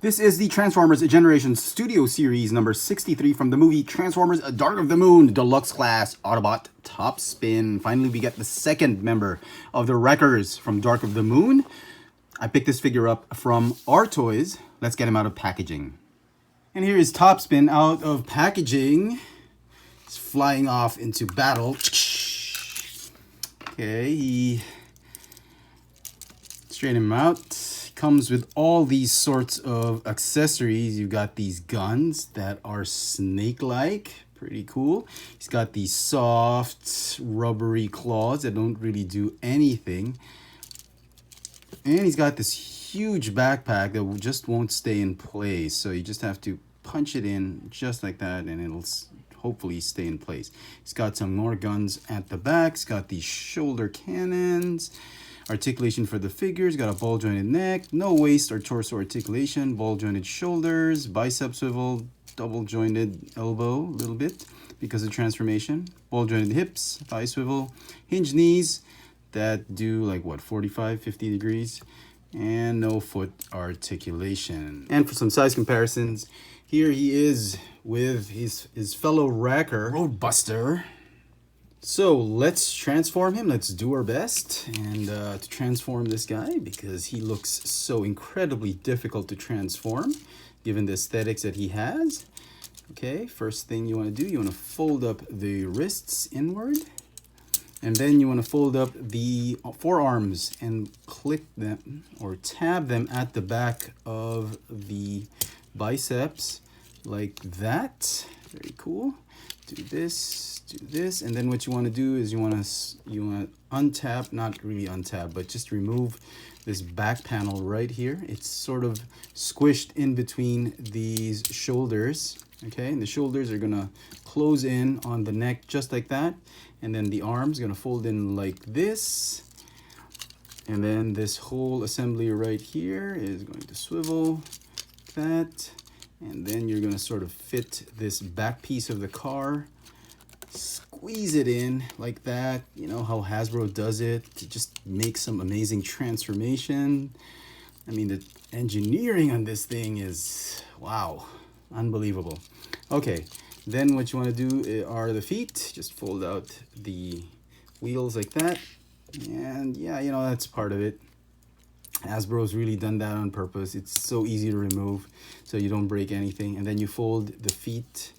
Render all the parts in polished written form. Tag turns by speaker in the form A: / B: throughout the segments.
A: This is the Transformers Generation Studio Series number 63 from the movie Transformers Dark of the Moon Deluxe Class Autobot Topspin. Finally, we get the second member of the Wreckers from Dark of the Moon. I picked this figure up from Our Toys. Let's get him out of packaging. And here is Topspin out of packaging. He's flying off into battle. Okay, straighten him out. Comes with all these sorts of accessories. You've got these guns that are snake-like, pretty cool. He's got these soft rubbery claws that don't really do anything, and he's got this huge backpack that just won't stay in place, so you just have to punch it in just like that and it'll hopefully stay in place. He's got some more guns at the back. He's got these shoulder cannons. Articulation for the figures, got a ball jointed neck, no waist or torso articulation, ball jointed shoulders, bicep swivel, double jointed elbow a little bit because of transformation, ball jointed hips, thigh swivel, hinge knees that do like what, 45, 50 degrees, and no foot articulation. And for some size comparisons, here he is with his fellow Wrecker, Roadbuster. So let's transform him. Let's do our best and to transform this guy because he looks so incredibly difficult to transform given the aesthetics that he has. Okay, first thing you want to do, you want to fold up the wrists inward, and then you want to fold up the forearms and click them or tab them at the back of the biceps like that. Very cool. Do this, and then what you want to do is you want to untap, not really untap, but just remove this back panel right here. It's sort of squished in between these shoulders, okay? And the shoulders are gonna close in on the neck just like that, and then the arms gonna fold in like this, and then this whole assembly right here is going to swivel like that, and then you're gonna sort of fit this back piece of the car, squeeze it in like that. You know how Hasbro does it to just make some amazing transformation. I mean, the engineering on this thing is, wow, unbelievable. Okay, then what you want to do are the feet. Just fold out the wheels like that. And yeah, you know, that's part of it. Hasbro's really done that on purpose. It's so easy to remove so you don't break anything. And then you fold the feet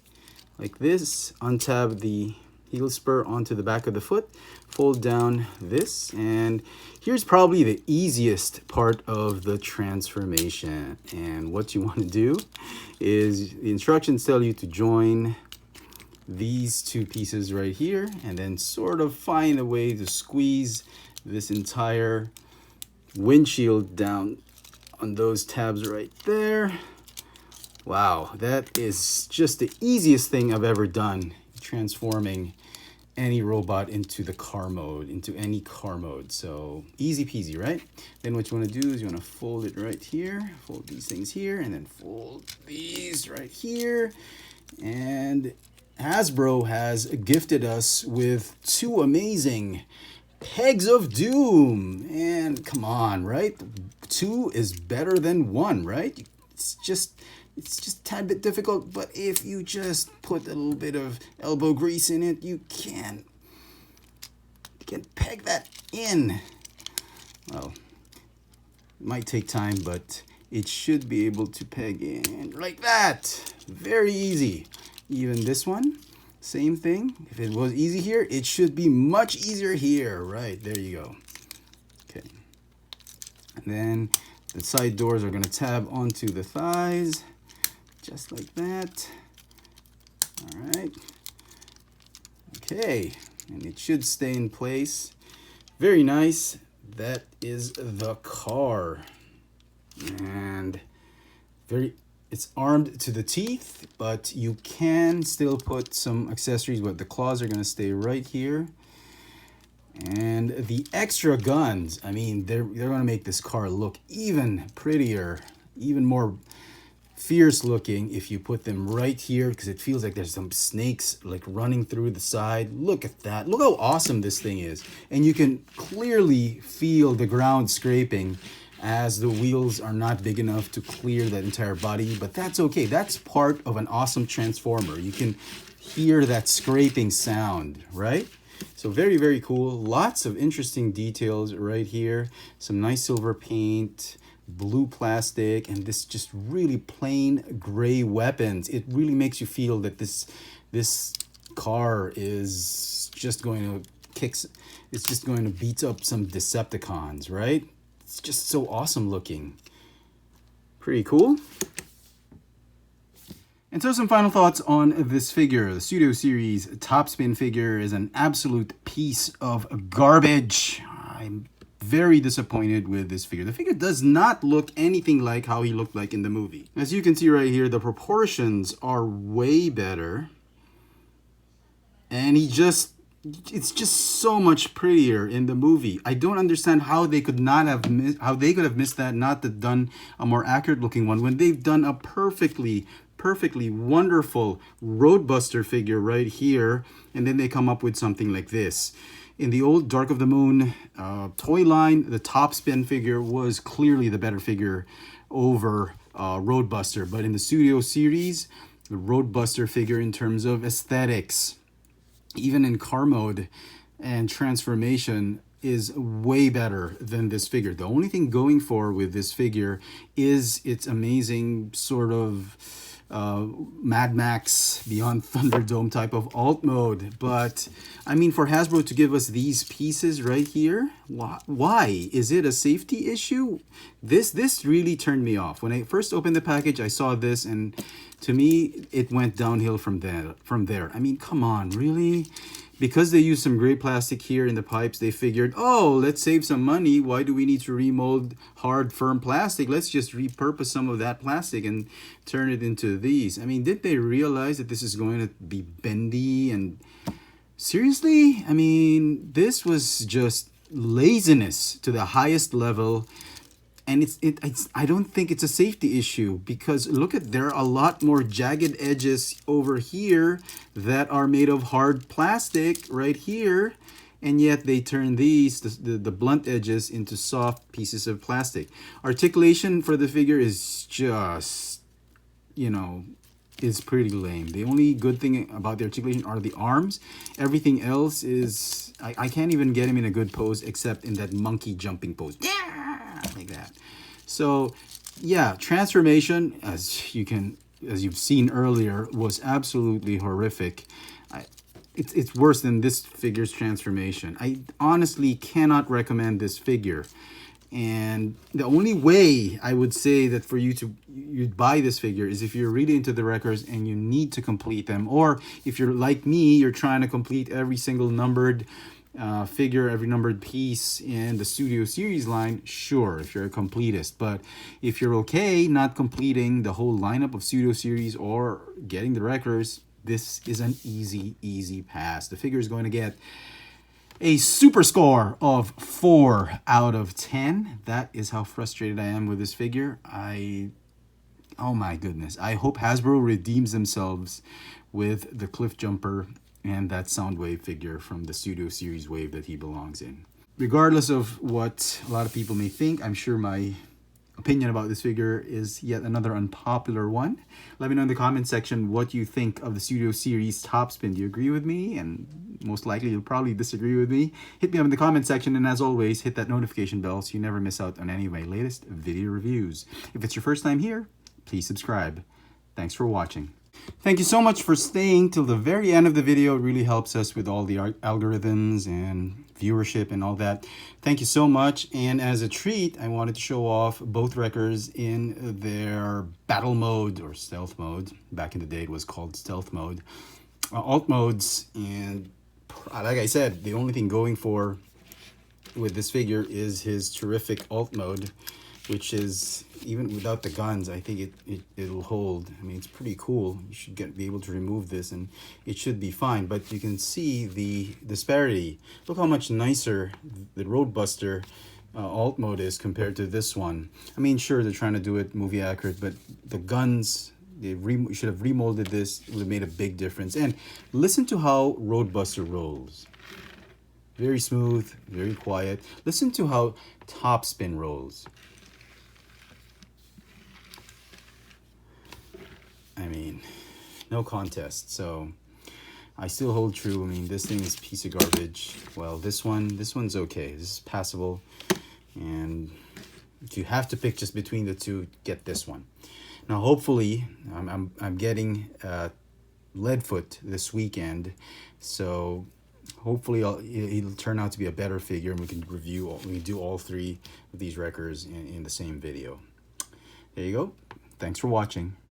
A: like this, untab the heel spur onto the back of the foot, fold down this, and here's probably the easiest part of the transformation. And what you want to do is the instructions tell you to join these two pieces right here and then sort of find a way to squeeze this entire windshield down on those tabs right there. Wow, that is just the easiest thing I've ever done, transforming any robot into the car mode, into any car mode. So easy peasy, right? Then what you want to do is you want to fold it right here, fold these things here, and then fold these right here. And Hasbro has gifted us with two amazing Pegs of Doom. And come on, right? Two is better than one, right? It's just a tad bit difficult, but if you just put a little bit of elbow grease in it, you can peg that in. Well, it might take time, but it should be able to peg in like that. Very easy. Even this one, same thing. If it was easy here, it should be much easier here. Right, there you go. Okay. And then the side doors are going to tab onto the thighs. Just like that. All right. Okay, and it should stay in place. Very nice. That is the car. And it's armed to the teeth, but you can still put some accessories, but the claws are going to stay right here. And the extra guns, I mean, they're going to make this car look even prettier, even more fierce looking if you put them right here, because it feels like there's some snakes like running through the side. Look at that. Look how awesome this thing is. And you can clearly feel the ground scraping as the wheels are not big enough to clear that entire body, but that's okay. That's part of an awesome transformer. You can hear that scraping sound, right? So very, very cool. Lots of interesting details right here. Some nice silver paint, blue plastic, and this just really plain gray weapons. It really makes you feel that this car is just going to it's just going to beat up some Decepticons, right? It's just so awesome looking. Pretty cool. And so some final thoughts on this figure. The Studio Series Topspin figure is an absolute piece of garbage. I'm very disappointed with this figure. The figure does not look anything like how he looked like in the movie. As you can see right here, the proportions are way better. And it's just so much prettier in the movie. I don't understand how they could have missed that, not to done a more accurate looking one when they've done a perfectly wonderful Roadbuster figure right here, and then they come up with something like this. In the old Dark of the Moon toy line, the Topspin figure was clearly the better figure over Roadbuster, but in the Studio Series, the Roadbuster figure in terms of aesthetics, even in car mode and transformation, is way better than this figure. The only thing going for with this figure is its amazing sort of Mad Max Beyond Thunderdome type of alt mode. But I mean, for Hasbro to give us these pieces right here, why? Is it a safety issue? This really turned me off. When I first opened the package, I saw this, and to me, it went downhill from there. I mean, come on, really? Because they used some gray plastic here in the pipes, they figured, oh, let's save some money. Why do we need to remold hard, firm plastic? Let's just repurpose some of that plastic and turn it into these. I mean, did they realize that this is going to be bendy? And seriously? I mean, this was just laziness to the highest level. And I don't think it's a safety issue, because look at, there are a lot more jagged edges over here that are made of hard plastic right here, and yet they turn these, the blunt edges, into soft pieces of plastic. Articulation for the figure is just, you know, is pretty lame. The only good thing about the articulation are the arms. Everything else is, I can't even get him in a good pose except in that monkey jumping pose. Yeah, like that. So yeah, transformation, as you've seen earlier, was absolutely horrific. It's worse than this figure's transformation. I honestly cannot recommend this figure. And the only way I would say that for you'd buy this figure is if you're really into the records and you need to complete them, or if you're like me, you're trying to complete every single numbered figure, every numbered piece in the Studio Series line. Sure, if you're a completist. But if you're okay not completing the whole lineup of Studio Series or getting the records, this is an easy pass. The figure is going to get a super score of 4 out of 10. That is how frustrated I am with this figure. Oh my goodness. I hope Hasbro redeems themselves with the Cliff Jumper and that Soundwave figure from the Studio Series wave that he belongs in. Regardless of what a lot of people may think, I'm sure my opinion about this figure is yet another unpopular one. Let me know in the comment section what you think of the Studio Series Topspin. Do you agree with me? And most likely you'll probably disagree with me. Hit me up in the comment section, and as always, hit that notification bell so you never miss out on any of my latest video reviews. If it's your first time here, please subscribe. Thanks for watching. Thank you so much for staying till the very end of the video. It really helps us with all the algorithms and viewership and all that. Thank you so much. And as a treat, I wanted to show off both records in their battle mode or stealth mode. Back in the day, it was called stealth mode. Alt modes. And like I said, the only thing going for with this figure is his terrific alt mode, which is, even without the guns, I think it'll hold. I mean, it's pretty cool. You should be able to remove this and it should be fine. But you can see the disparity. Look how much nicer the Roadbuster alt mode is compared to this one. I mean, sure, they're trying to do it movie accurate, but the guns, they should have remolded this. It would have made a big difference. And listen to how Roadbuster rolls. Very smooth, very quiet. Listen to how Topspin rolls. no contest. So I still hold true. I mean, this thing is a piece of garbage. Well, this one's okay. This is passable. And if you have to pick just between the two, get this one. Now, hopefully, I'm getting Leadfoot this weekend, so hopefully it'll turn out to be a better figure, and we can do all three of these records in the same video. There you go. Thanks for watching.